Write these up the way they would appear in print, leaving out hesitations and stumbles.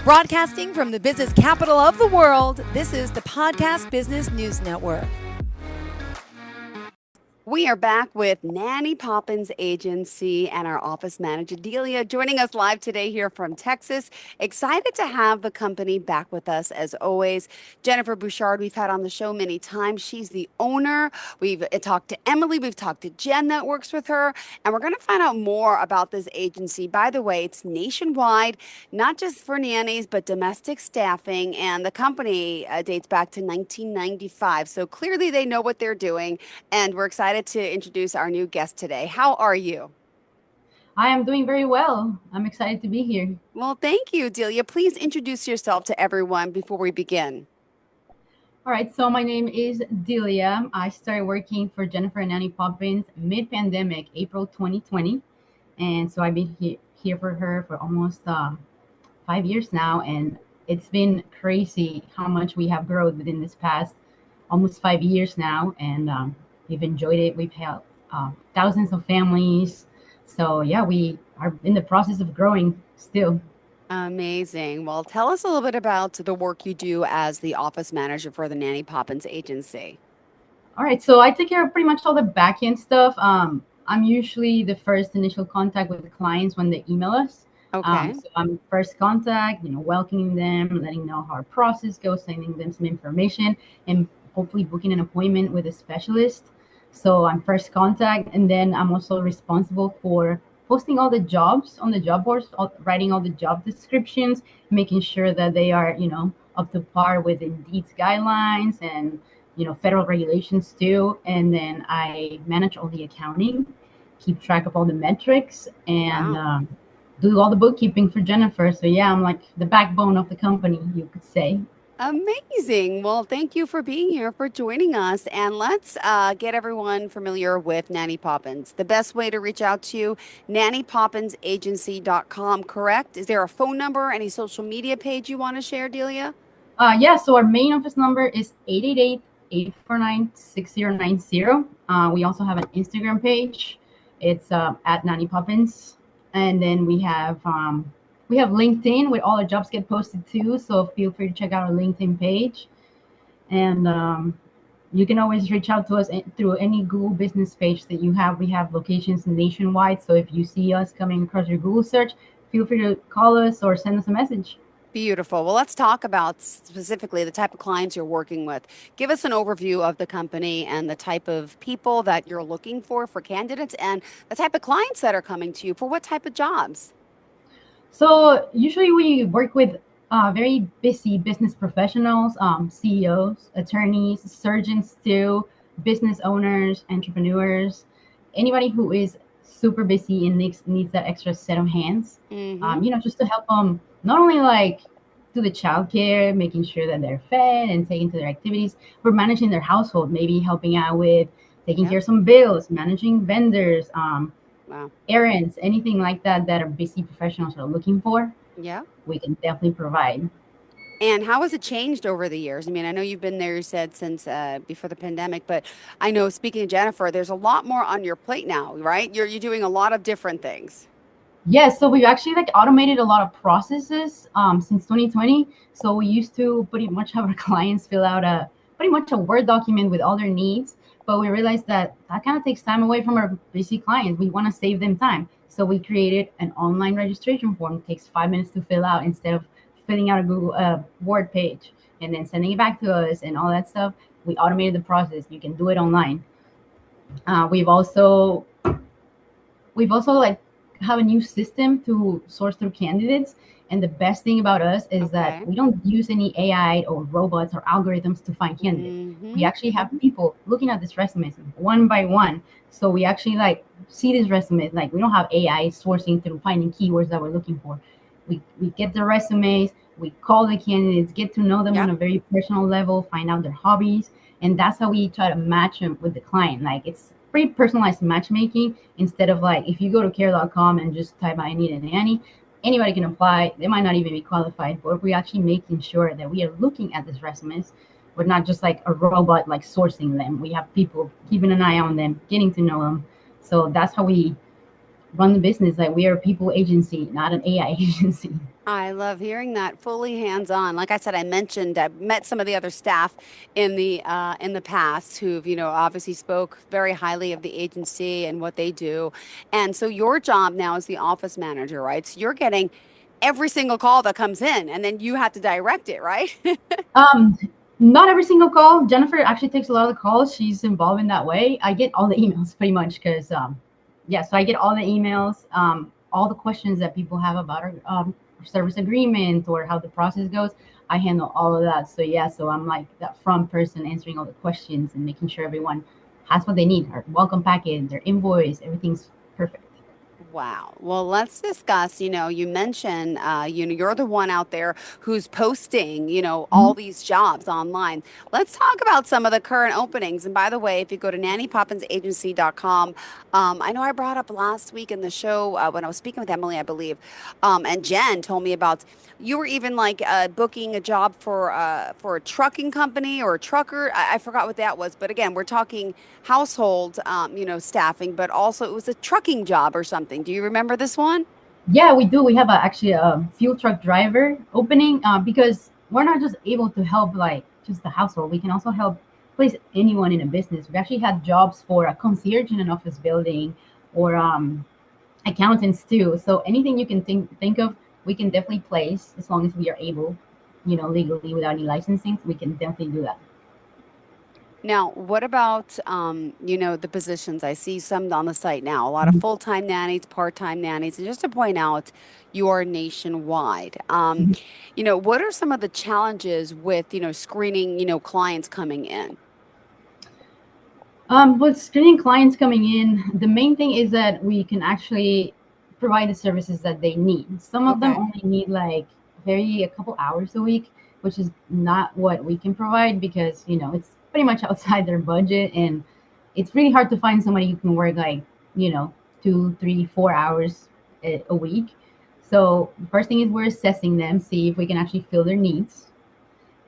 Broadcasting from the business capital of the world, this is the Podcast Business News Network. We are back with Nanny Poppins Agency and our office manager, Delia, joining us live today here from Texas. Excited to have the company back with us as always. Jennifer Bouchard, we've had on the show many times. She's the owner. We've talked to Emily. We've talked to Jen that works with her. And we're going to find out more about this agency. By the way, it's nationwide, not just for nannies, but domestic staffing. And the company dates back to 1995. So clearly they know what they're doing. And we're excited to introduce our new guest today. How are you? I am doing very well. I'm excited to be here. Well, thank you, Delia. Please introduce yourself to everyone before we begin. All right, so my name is Delia. I started working for Jennifer and Nanny Poppins mid-pandemic, April 2020. And so I've been here for her for almost 5 years now. And it's been crazy how much we have grown within this past almost 5 years now. And we've enjoyed it. We've helped thousands of families. So yeah, we are in the process of growing still. Amazing. Well, tell us a little bit about the work you do as the office manager for the Nanny Poppins agency. All right, so I take care of pretty much all the back end stuff. I'm usually the first initial contact with the clients when they email us. Okay. So I'm first contact, welcoming them, letting them know how our process goes, sending them some information, and hopefully booking an appointment with a specialist. So I'm first contact, and then I'm also responsible for posting all the jobs on the job boards, writing all the job descriptions, making sure that they are, up to par with Indeed's guidelines and, federal regulations too. And then I manage all the accounting, keep track of all the metrics, and do all the bookkeeping for Jennifer. So yeah, I'm like the backbone of the company, you could say. Amazing. Well, thank you for being here, for joining us. And let's get everyone familiar with Nanny Poppins. The best way to reach out to you, nannypoppinsagency.com, correct? Is there a phone number, any social media page you want to share, Delia? Yeah, so our main office number is 888-849-6090. We also have an Instagram page. It's at Nanny Poppins. And then we have LinkedIn where all our jobs get posted too. So feel free to check out our LinkedIn page. And you can always reach out to us through any Google business page that you have. We have locations nationwide. So if you see us coming across your Google search, feel free to call us or send us a message. Beautiful. Well, let's talk about specifically the type of clients you're working with. Give us an overview of the company and the type of people that you're looking for candidates and the type of clients that are coming to you for what type of jobs. So usually we work with very busy business professionals, CEOs, attorneys, surgeons too, business owners, entrepreneurs, anybody who is super busy and needs that extra set of hands, just to help them not only like do the childcare, making sure that they're fed and taken to their activities, we're managing their household, maybe helping out with taking care of some bills, managing vendors, errands, anything like that our busy professionals are looking for. Yeah, we can definitely provide. And how has it changed over the years? I mean, I know you've been there, you said, since before the pandemic, but I know, speaking of Jennifer, there's a lot more on your plate now, right? You're doing a lot of different things. Yes, so we've actually automated a lot of processes since 2020. So we used to pretty much have our clients fill out pretty much a Word document with all their needs, but we realized that kind of takes time away from our busy clients. We want to save them time. So we created an online registration form. It takes 5 minutes to fill out instead of filling out a Google Word page and then sending it back to us and all that stuff. We automated the process. You can do it online. We've also have a new system to source through candidates. And the best thing about us is that we don't use any AI or robots or algorithms to find candidates. We actually have people looking at these resumes one by one. So we actually see these resumes. We don't have AI sourcing through finding keywords that we're looking for. We get the resumes, we call the candidates, get to know them on a very personal level, find out their hobbies. And that's how we try to match them with the client. It's pretty personalized matchmaking instead of if you go to care.com and just type I need a nanny, anybody can apply. They might not even be qualified, but we're actually making sure that we are looking at these resumes. We're not just a robot sourcing them. We have people keeping an eye on them, getting to know them. So that's how we run the business. Like we are a people agency, not an AI agency. I love hearing that, fully hands-on. Like I said, I mentioned I met some of the other staff in the past who've, obviously spoke very highly of the agency and what they do. And so your job now is the office manager, right? So you're getting every single call that comes in and then you have to direct it, right? Um, Not every single call. Jennifer actually takes a lot of the calls. She's involved in that way. I get all the emails pretty much because, yeah, so I get all the emails, all the questions that people have about our service agreement or how the process goes. I handle all of that. So, yeah, so I'm like that front person answering all the questions and making sure everyone has what they need, our welcome packet, their invoice, everything's perfect. Wow. Well, let's discuss, you mentioned, you're the one out there who's posting, all Mhm. these jobs online. Let's talk about some of the current openings. And by the way, if you go to nannypoppinsagency.com, I know I brought up last week in the show when I was speaking with Emily, I believe, and Jen told me about you were even like booking a job for a trucking company or a trucker. I forgot what that was. But again, we're talking household, staffing, but also it was a trucking job or something. Do you remember this one? Yeah, we do. We have actually a fuel truck driver opening because we're not just able to help like just the household. We can also help place anyone in a business. We actually had jobs for a concierge in an office building or accountants too. So anything you can think of, we can definitely place as long as we are able, legally without any licensing. We can definitely do that. Now, what about the positions? I see some on the site now, a lot of full-time nannies, part-time nannies. And just to point out, you are nationwide. What are some of the challenges with, screening, clients coming in? With screening clients coming in, the main thing is that we can actually provide the services that they need. Some of them Okay. only need like a couple hours a week, which is not what we can provide because it's pretty much outside their budget, and it's really hard to find somebody who can work like 2, 3, 4 hours a week. So the first thing is we're assessing them, see if we can actually fill their needs,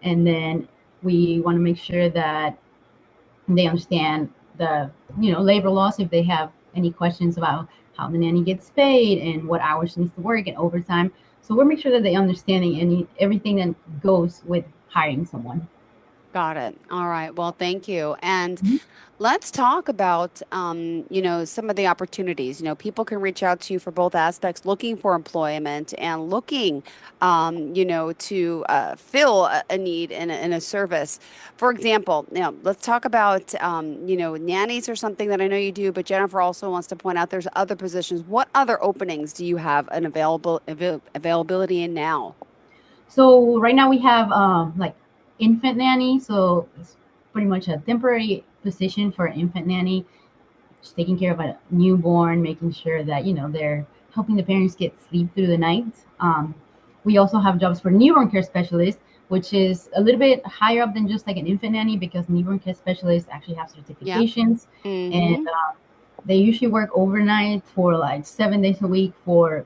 and then we want to make sure that they understand the labor laws if they have any questions about how the nanny gets paid and what hours she needs to work and overtime. So we'll make sure that they understanding everything that goes with hiring someone. Got it. All right. Well, thank you. And Mhm. let's talk about, some of the opportunities. People can reach out to you for both aspects, looking for employment and looking, to fill a need in a service. For example, let's talk about, nannies or something that I know you do, but Jennifer also wants to point out there's other positions. What other openings do you have an availability in now? So right now we have like infant nanny. So it's pretty much a temporary position for an infant nanny, just taking care of a newborn, making sure that they're helping the parents get sleep through the night. We also have jobs for newborn care specialists, which is a little bit higher up than just like an infant nanny because newborn care specialists actually have Yeah. certifications, and Mm-hmm. they usually work overnight for like 7 days a week for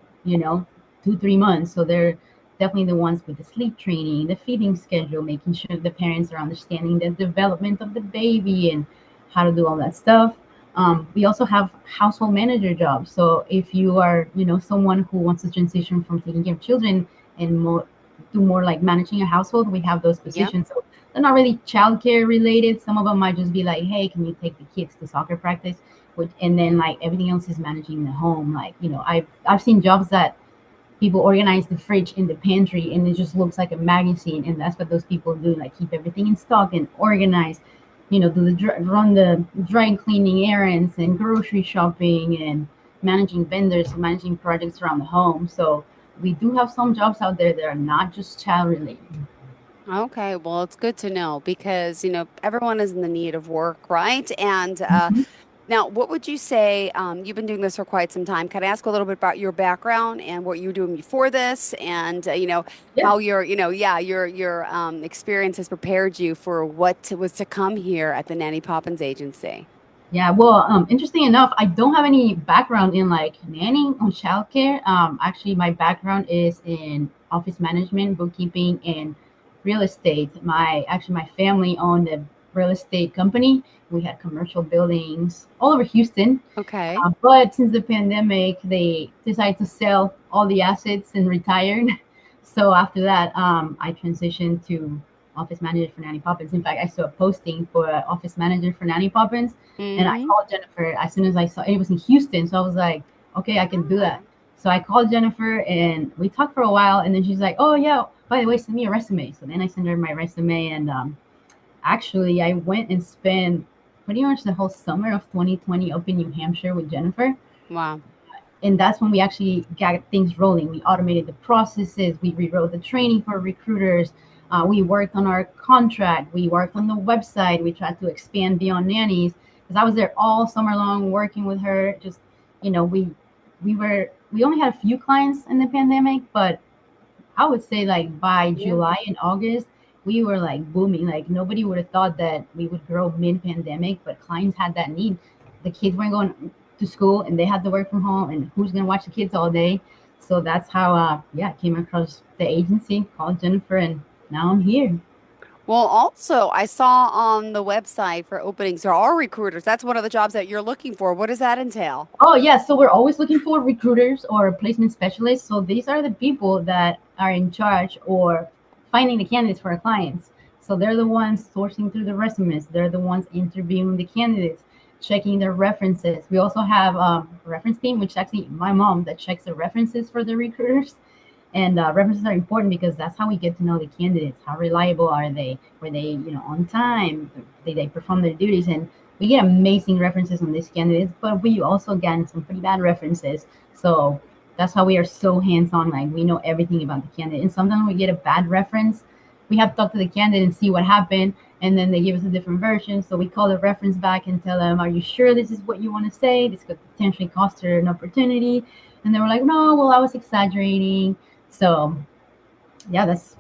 2, 3 months. So they're definitely the ones with the sleep training, the feeding schedule, making sure the parents are understanding the development of the baby and how to do all that stuff. We also have household manager jobs. So if you are, someone who wants to transition from taking care of children and more do more like managing a household, we have those Yep. positions. So they're not really childcare related. Some of them might just be like, hey, can you take the kids to soccer practice? And then like everything else is managing the home. Like I've seen jobs that people organize the fridge in the pantry and it just looks like a magazine, and that's what those people do, like keep everything in stock and organize, do run the dry cleaning errands and grocery shopping and managing vendors, managing projects around the home. So we do have some jobs out there that are not just child related. Okay, well, it's good to know because, everyone is in the need of work, right? And Mhm. now, what would you say? You've been doing this for quite some time. Can I ask a little bit about your background and what you were doing before this, and Yeah. how your experience has prepared you for was to come here at the Nanny Poppins agency? Yeah, well, interesting enough, I don't have any background in like nanny or childcare. Actually, my background is in office management, bookkeeping, and real estate. My family owned real estate company. We had commercial buildings all over Houston. Okay. But since the pandemic, they decided to sell all the assets and retired. So after that, I transitioned to office manager for Nanny Poppins. In fact, I saw a posting for office manager for Nanny Poppins, and I Mm-hmm. called Jennifer as soon as I saw it was in Houston. So I was like, okay, I can do that. Ah, So I called Jennifer and we talked for a while, and then she's like, oh yeah, by the way, send me a resume. So then I sent her my resume, and actually I went and spent pretty much the whole summer of 2020 up in New Hampshire with Jennifer, wow. and that's when we actually got things rolling. We automated the processes, we rewrote the training for recruiters, we worked on our contract, we worked on the website, we tried to expand beyond nannies because I was there all summer long working with her. Just we only had a few clients in the pandemic, but I would say like by Yeah. July and August, we were like booming. Like nobody would have thought that we would grow mid-pandemic, but clients had that need. The kids weren't going to school and they had to work from home, and who's gonna watch the kids all day? So that's how I came across the agency, called Jennifer, and now I'm here. Well, also, I saw on the website for openings, there are recruiters. That's one of the jobs that you're looking for. What does that entail? Oh yeah, so we're always looking for recruiters or placement specialists. So these are the people that are in charge or finding the candidates for our clients. So they're the ones sourcing through the resumes. They're the ones interviewing the candidates, checking their references. We also have a reference team, which is actually my mom that checks the references for the recruiters. And references are important because that's how we get to know the candidates. How reliable are they? Were they, on time? Did they perform their duties? And we get amazing references on these candidates, but we also get some pretty bad references. So that's how we are so hands-on. Like we know everything about the candidate. And sometimes we get a bad reference. We have to talk to the candidate and see what happened, and then they give us a different version. So we call the reference back and tell them, "Are you sure this is what you want to say? This could potentially cost her an opportunity." And they were like, "No, well, I was exaggerating." So yeah, that's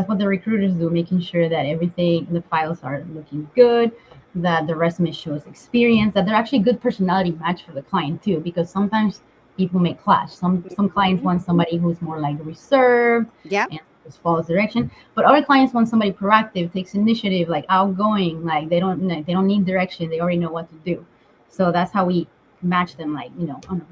what the recruiters do, making sure that everything the files are looking good, that the resume shows experience, that they're actually good personality match for the client too, because sometimes people may clash. Some clients Mhm. want somebody who's more like reserved Yep. and just follows direction, but other clients want somebody proactive, takes initiative, like outgoing, like they don't need direction, they already know what to do. So that's how we match them, like on a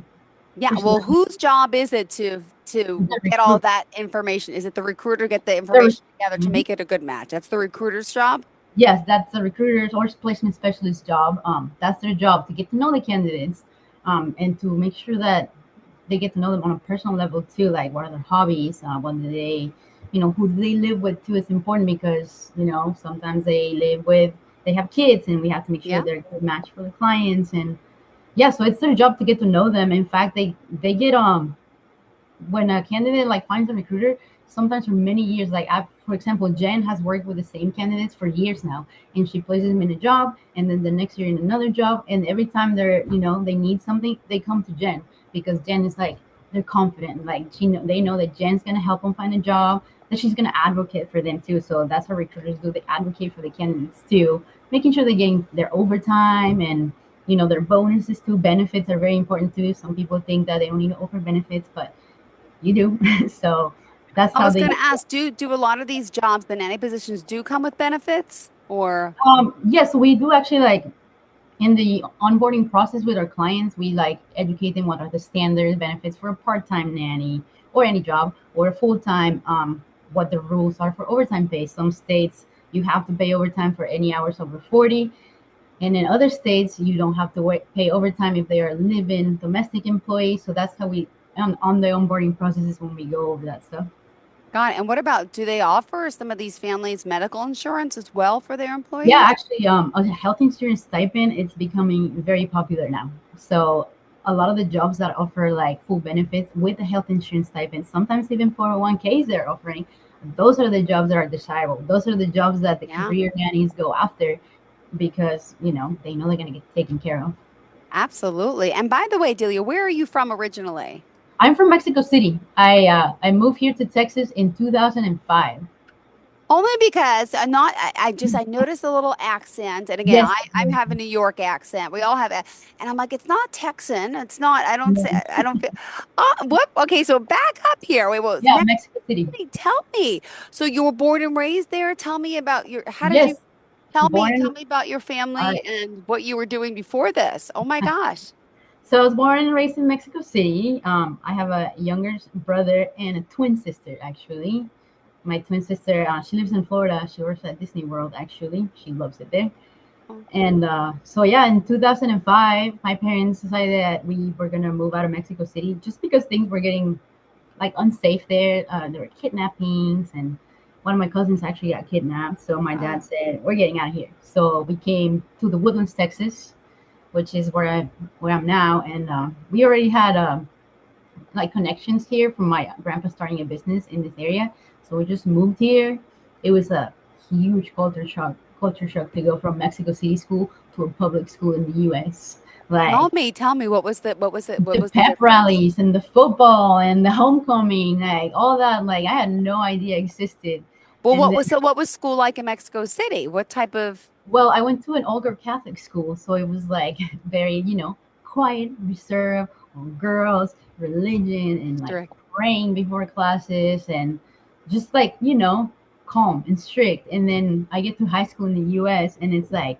Yeah. Well, personality. whose job is it to The get all recruiter. that information? Is it the recruiter get the The, information together to mhm. make it a good match? That's the recruiter's job. Yes, that's the recruiter's or placement specialist job. That's their job to get to know the candidates, and to make sure that they get to know them on a personal level too. Like, what are their hobbies? What do they, who do they live with too? It's important because sometimes they have kids, and we have to make sure Yeah. they're a good match for the clients. And yeah, so it's their job to get to know them. In fact, they get when a candidate like finds a recruiter, sometimes for many years, like for example, Jen has worked with the same candidates for years now, and she places them in a job, and then the next year in another job, and every time they need something, they come to Jen because Jen is like they're confident, like they know that Jen's gonna help them find a job, that she's gonna advocate for them too. So that's what recruiters do. They advocate for the candidates too, making sure they're getting their overtime and their bonuses too. Benefits are very important too. Some people think that they don't need to offer benefits, but you do. So that's I how was they. going to ask, do a lot of these jobs, the nanny positions, do come with benefits or? Yes, we do actually like in the onboarding process with our clients. We like educate them what are the standard benefits for a part-time nanny or any job or a full-time. What the rules are for overtime pay. Some states you have to pay overtime for any hours over 40, and in other states you don't have to pay overtime if they are living domestic employees. So that's how we on the onboarding processes when we go over that stuff. God, and what about, do they offer some of these families medical insurance as well for their Yeah, employees? actually, a health insurance stipend it's becoming very popular now. So a lot of the jobs that offer like full benefits with the health insurance stipend, sometimes even 401ks they're offering, those are the jobs that are desirable. Those are the jobs that the Yeah, career nannies go after because they know they're going to get taken care of. absolutely. And by the way, Delia, where are you from originally? I'm from Mexico City. I moved here to Texas in 2005. Only because I'm not, I noticed a little accent. And again, Yes. I'm having a New York accent. We all have it. And I'm like, it's not Texan. It's not, I don't say, I don't feel, oh, whoop. Okay. So back up here. Wait, what was Yeah, next? Mexico City. Tell me. So you were born and raised there. Tell me about how did you, Yes. Tell me about your family and what you were doing before this. Oh my gosh. So I was born and raised in Mexico City. I have a younger brother and a twin sister, actually. My twin sister, she lives in Florida. She works at Disney World, actually. She loves it there. Oh, And so, yeah, in 2005, my parents decided that we were going to move out of Mexico City just because things were getting like unsafe there. There were kidnappings, and one of my cousins actually got kidnapped. So my dad said, "We're getting out of here." So we came to the Woodlands, Texas, which is where I'm now, and we already had like connections here from my grandpa starting a business in this area. So we just moved here. It was a huge culture shock to go from Mexico City school to a public school in the U.S. Like tell me, what the was the pep difference? rallies and the football and the homecoming, like all that, like I had no idea existed. Well, And then, what was school like in Mexico City? What type of well, I went to an all-girl Catholic school, so it was like very, quiet, reserved, all girls, religion, and like strict? praying before classes, and just like calm and strict. And then I get to high school in the U.S. and it's like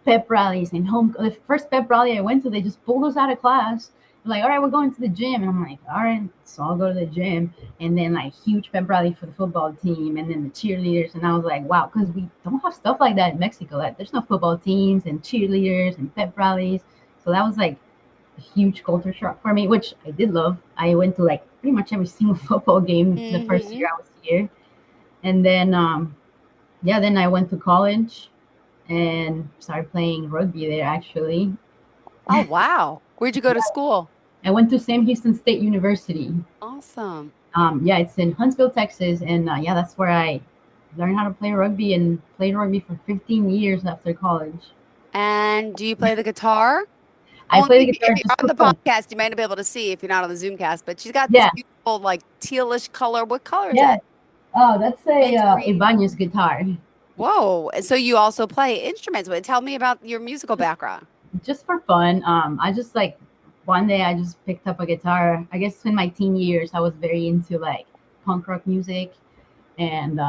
pep rallies and home. The first pep rally I went to, they just pulled us out of class. Like, all right, we're going to the gym, and I'm like, all right, so I'll go to the gym. And then like huge pep rally for the football team, and then the cheerleaders. And I was like, wow, because we don't have stuff like that in Mexico. Like, there's no football teams and cheerleaders and pep rallies. So that was like a huge culture shock for me, which I did love. I went to like pretty much every single football game the first Mm-hmm. year I was here. And then yeah, then I went to college and started playing rugby there, actually. Oh, wow. Where'd you go to Yeah, school? I went to Sam Houston State University. Awesome. Yeah, it's in Huntsville, Texas, and yeah, that's where I learned how to play rugby and played rugby for 15 years after college. And do you play the guitar? I Only play the if guitar you're just on for the fun. podcast, you might not be able to see if you're not on the Zoomcast, but she's got this Yeah, beautiful, like tealish color. What color is yeah. it? Oh, that's a Mint green. Ibanez guitar. Whoa. And so you also play instruments. But tell me about your musical background. Just for fun. I just like one day I just picked up a guitar. I guess in my teen years I was very into like punk rock music and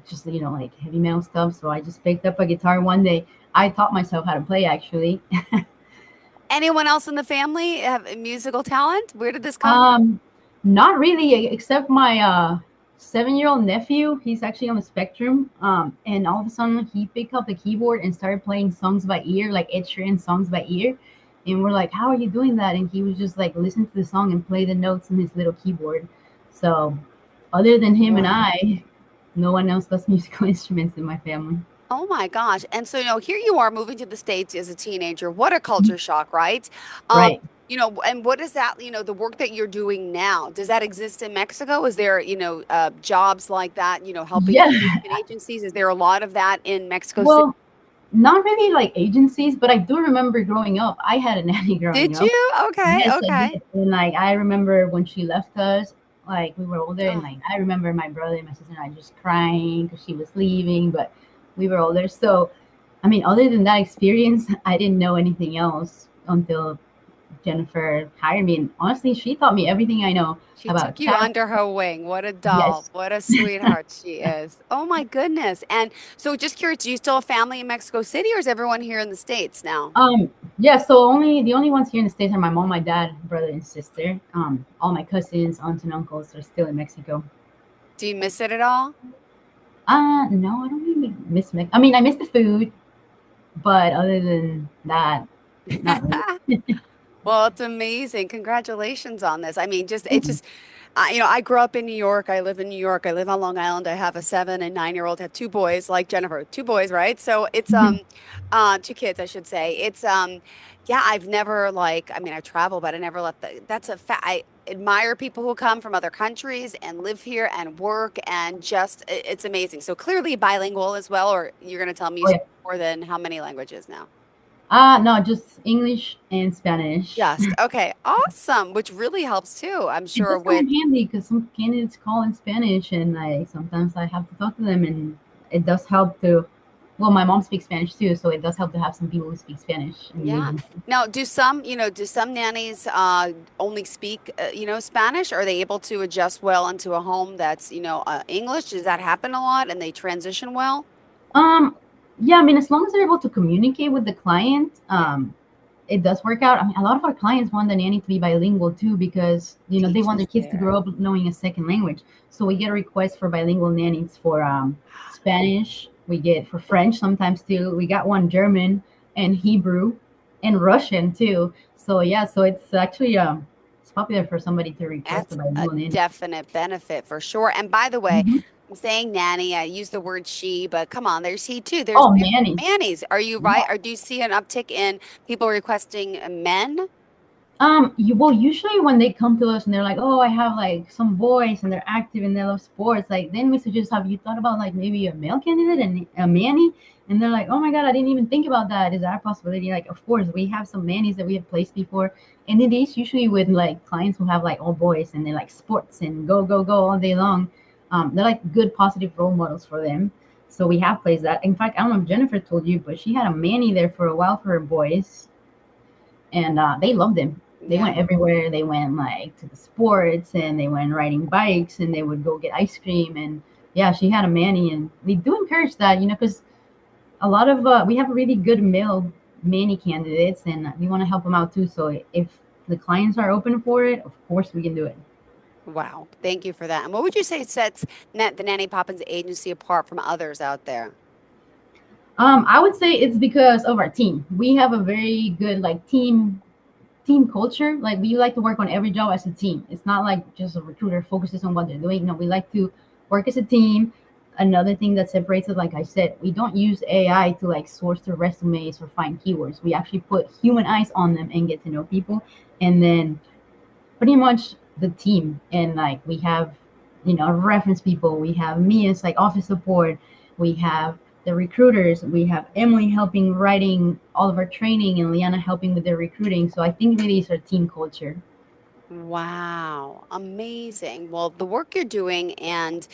just like heavy metal stuff. So I just picked up a guitar one day. I taught myself how to play actually. Anyone else in the family have a musical talent? Where did this come from? um, Not really, except my 7-year-old nephew. He's actually on the spectrum. And all of a sudden he picked up the keyboard and started playing songs by ear, like Ed Sheeran songs by ear. And we're like, "How are you doing that?" And he was just like, listen to the song and play the notes in his little keyboard. So, other than him and Wow. I, no one else does musical instruments in my family. Oh my gosh. And so, here you are moving to the States as a teenager. What a culture shock, right? Um, Right. and what is that, the work that you're doing now, does that exist in Mexico? Is there, jobs like that, helping Yeah. engagement agencies? Is there a lot of that in Mexico City? Well, not really like agencies, but I do remember growing up. I had a nanny growing Did up. you? Okay, Yes, I okay. did. And like I remember when she left us, like we were older, and Oh, like I remember my brother and my sister and I just crying because she was leaving, but we were older. So, I mean, other than that experience, I didn't know anything else until Jennifer hired me. And honestly, she taught me everything I know she about took you chat. under her wing. What a doll. Yes. What a sweetheart she is. Oh my goodness. And so just curious, do you still have family in Mexico City or is everyone here in the States now? Yeah, so the only ones here in the States are my mom, my dad, brother, and sister. All my cousins, aunts, and uncles are still in Mexico. Do you miss it at all? No, I don't really miss Mexico. I mean, I miss the food, but other than that, not really. Well, it's amazing. Congratulations on this. I mean, Thank you. I grew up in New York. I live in New York. I live on Long Island. I have a 7 and 9 year old. Have two boys, like Jennifer, two boys, right? So it's Mhm. two kids, I should say. Yeah, I've never like. I mean, I travel, but I never left. That's a fact. I admire people who come from other countries and live here and work, and it's amazing. So clearly bilingual as well, or you're going to tell me you Oh speak yeah. more than how many languages now? No, just English and Spanish. Just okay, awesome, which really helps too, I'm It sure does come with in handy because some candidates call in Spanish, and like sometimes I have to talk to them, and it does help to. Well, my mom speaks Spanish too, so it does help to have some people who speak Spanish in the yeah. agency. Now, do some nannies only speak Spanish? Are they able to adjust well into a home that's English? Does that happen a lot and they transition well? Um, Yeah, I mean, as long as they're able to communicate with the client, it does work out. I mean, a lot of our clients want the nanny to be bilingual too, because they want Teachers their kids to there. grow up knowing a second language. So we get requests for bilingual nannies for Spanish. We get for French sometimes too. We got one German and Hebrew and Russian too. So yeah, so it's actually it's popular for somebody to request a That's a bilingual nanny. definite benefit for sure. And by the way, Mhm. I'm saying nanny, I use the word she, but come on, there's he too. There's Oh, nannies. nannies. Are you Yeah. right? Or do you see an uptick in people requesting men? Well, usually when they come to us and they're like, "Oh, I have like some boys and they're active and they love sports," like then we suggest, "Have you thought about like maybe a male candidate and a manny?" And they're like, "Oh my God, I didn't even think about that. Is that a possibility?" Like, of course, we have some mannies that we have placed before, and it is usually with like clients who have like all boys and they like sports and go go go all day long. They're like good positive role models for them. So we have placed that. In fact, I don't know if Jennifer told you, but she had a manny there for a while for her boys, and they loved him. They Yeah. went everywhere. They went like to the sports, and they went riding bikes, and they would go get ice cream. And yeah, she had a manny, and we do encourage that, because a lot of we have really good male manny candidates, and we want to help them out too. So if the clients are open for it, of course we can do it. Wow. Thank you for that. And what would you say sets the Nanny Poppins agency apart from others out there? I would say it's because of our team. We have a very good like team culture. Like we like to work on every job as a team. It's not like just a recruiter focuses on what they're doing. No, we like to work as a team. Another thing that separates us, like I said, we don't use AI to like source the resumes or find keywords. We actually put human eyes on them and get to know people. And then pretty much the team. And like we have, reference people. We have me as like office support. We have the recruiters. We have Emily helping writing all of our training and Liana helping with the recruiting. So I think really it's our team culture. Wow, amazing. Well, the work you're doing and,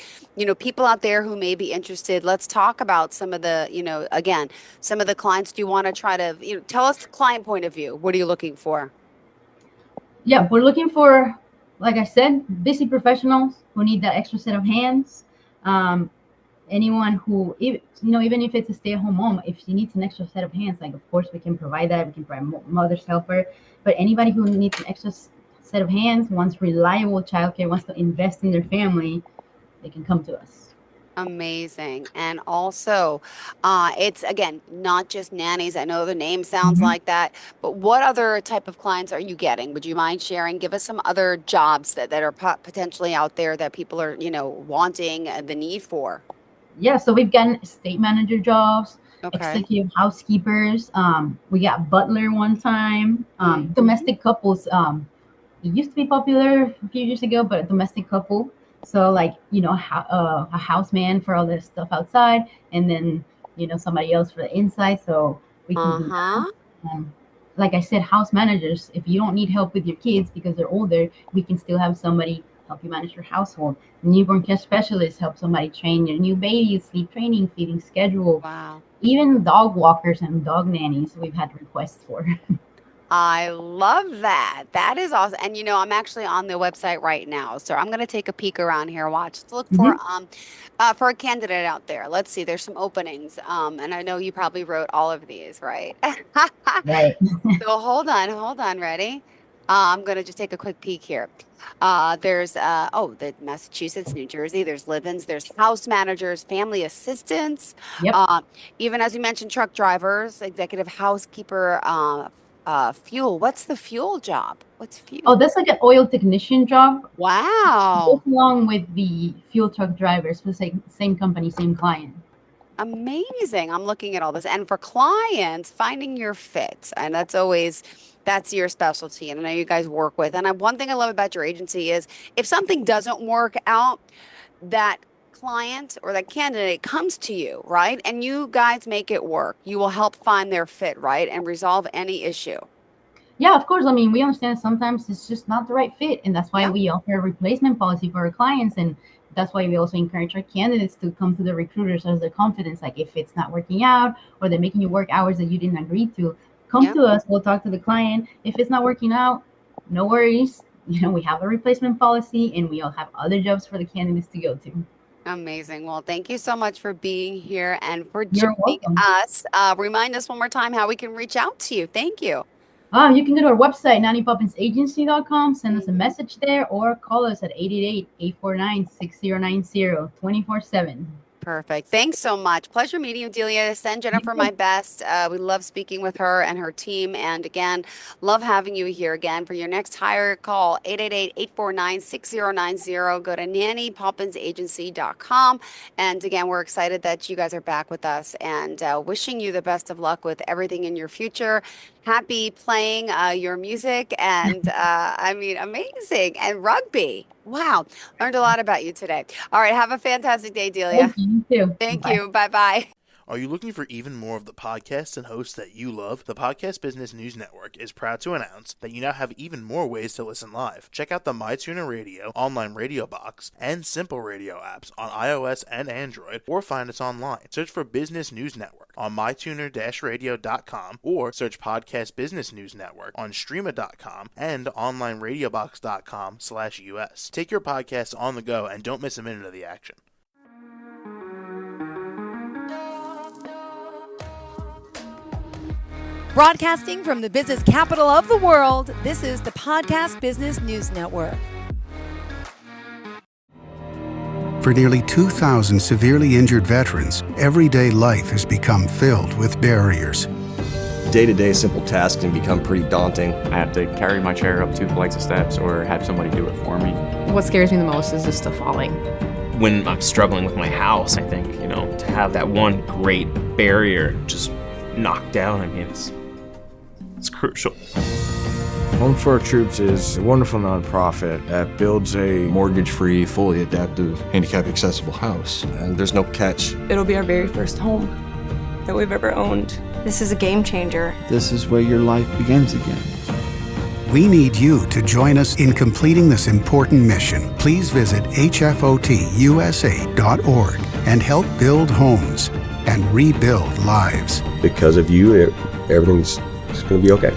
people out there who may be interested, let's talk about some of the, again, some of the clients. Do you want to try to, tell us the client point of view? What are you looking for? Yeah, we're looking for, like I said, busy professionals who need that extra set of hands. Um, Anyone who, even if it's a stay-at-home mom, if she needs an extra set of hands, like of course we can provide that. We can provide mother's helper, but anybody who needs an extra set of hands, wants reliable childcare, wants to invest in their family, they can come to us. Amazing. And also, it's again, not just nannies. I know the name sounds Mhm. like that, but what other type of clients are you getting? Would you mind sharing? Give us some other jobs that are potentially out there that people are, wanting the need for. Yeah, so we've gotten estate manager jobs, Okay. executive housekeepers. We got butler one time. Hmm. Domestic couples. It used to be popular a few years ago, but a domestic couple. So like a houseman for all the stuff outside, and then somebody else for the inside. So we can do that. Uh-huh. Um, like I said, house managers. If you don't need help with your kids because they're older, we can still have somebody help you manage your household. Newborn care specialists help somebody train your new baby, sleep training, feeding schedule. Wow. Even dog walkers and dog nannies we've had requests for. I love that. That is awesome. And I'm actually on the website right now. So I'm gonna take a peek around here. Watch. Let's look Hmm. for a candidate out there. Let's see. There's some openings. And I know you probably wrote all of these, right? Right. So hold on, ready? I'm gonna just take a quick peek here. There's the Massachusetts, New Jersey. There's live-ins. There's house managers, family assistants. Yep. Uh, even as you mentioned, truck drivers, executive housekeeper. Fuel. What's the fuel job? What's Oh, fuel? that's like an oil technician job. Goes Wow. along with the fuel truck drivers for same company, same client. Amazing. I'm looking at all this. And for clients, finding your fit. And that's your specialty. And I know you guys work with. And one thing I love about your agency is if something doesn't work out, that client or that candidate comes to you, right? And you guys make it work. You will help find their fit, right? And resolve any issue. Yeah, of course. I mean, we understand sometimes it's just not the right fit, and that's why Yeah. we offer a replacement policy for our clients, and that's why we also encourage our candidates to come to the recruiters as their confidence. Like if it's not working out or they're making you work hours that you didn't agree to, come Yeah. to us. We'll talk to the client. If it's not working out, no worries. We have a replacement policy, and we all have other jobs for the candidates to go to. Amazing. Well, thank you so much for being here and for You're joining welcome. us. Remind us one more time how we can reach out to you. Thank you. You can go to our website, nannypoppinsagency.com, send us a message there, or call us at 888-849-6090, 24/7. Perfect. Thanks so much. Pleasure meeting you, Delia. Send Jennifer my best. We love speaking with her and her team. And again, love having you here again. For your next hire, call 888-849-6090. Go to nannypoppinsagency.com. And again, we're excited that you guys are back with us and wishing you the best of luck with everything in your future. Happy playing your music and amazing. And rugby. Wow. Learned a lot about you today. All right. Have a fantastic day, Delia. Thank you, you too. Thank Bye. you. Bye-bye. Are you looking for even more of the podcasts and hosts that you love? The Podcast Business News Network is proud to announce that you now have even more ways to listen live. Check out the MyTuner Radio, online radio box, and Simple Radio apps on iOS and Android, or find us online. Search for Business News Network on mytuner-radio.com, or search Podcast Business News Network on streama.com and onlineradiobox.com/US. Take your podcast on the go and don't miss a minute of the action. Broadcasting from the business capital of the world, this is the Podcast Business News Network. For nearly 2,000 severely injured veterans, everyday life has become filled with barriers. Day-to-day simple tasks can become pretty daunting. I have to carry my chair up 2 flights of steps or have somebody do it for me. What scares me the most is just the falling. When I'm struggling with my house, I think, to have that one great barrier just knocked down, it's crucial. Home for Our Troops is a wonderful nonprofit that builds a mortgage-free, fully adaptive, handicap-accessible house. And there's no catch. It'll be our very first home that we've ever owned. This is a game changer. This is where your life begins again. We need you to join us in completing this important mission. Please visit hfotusa.org and help build homes and rebuild lives. Because of you, everything's going to be okay.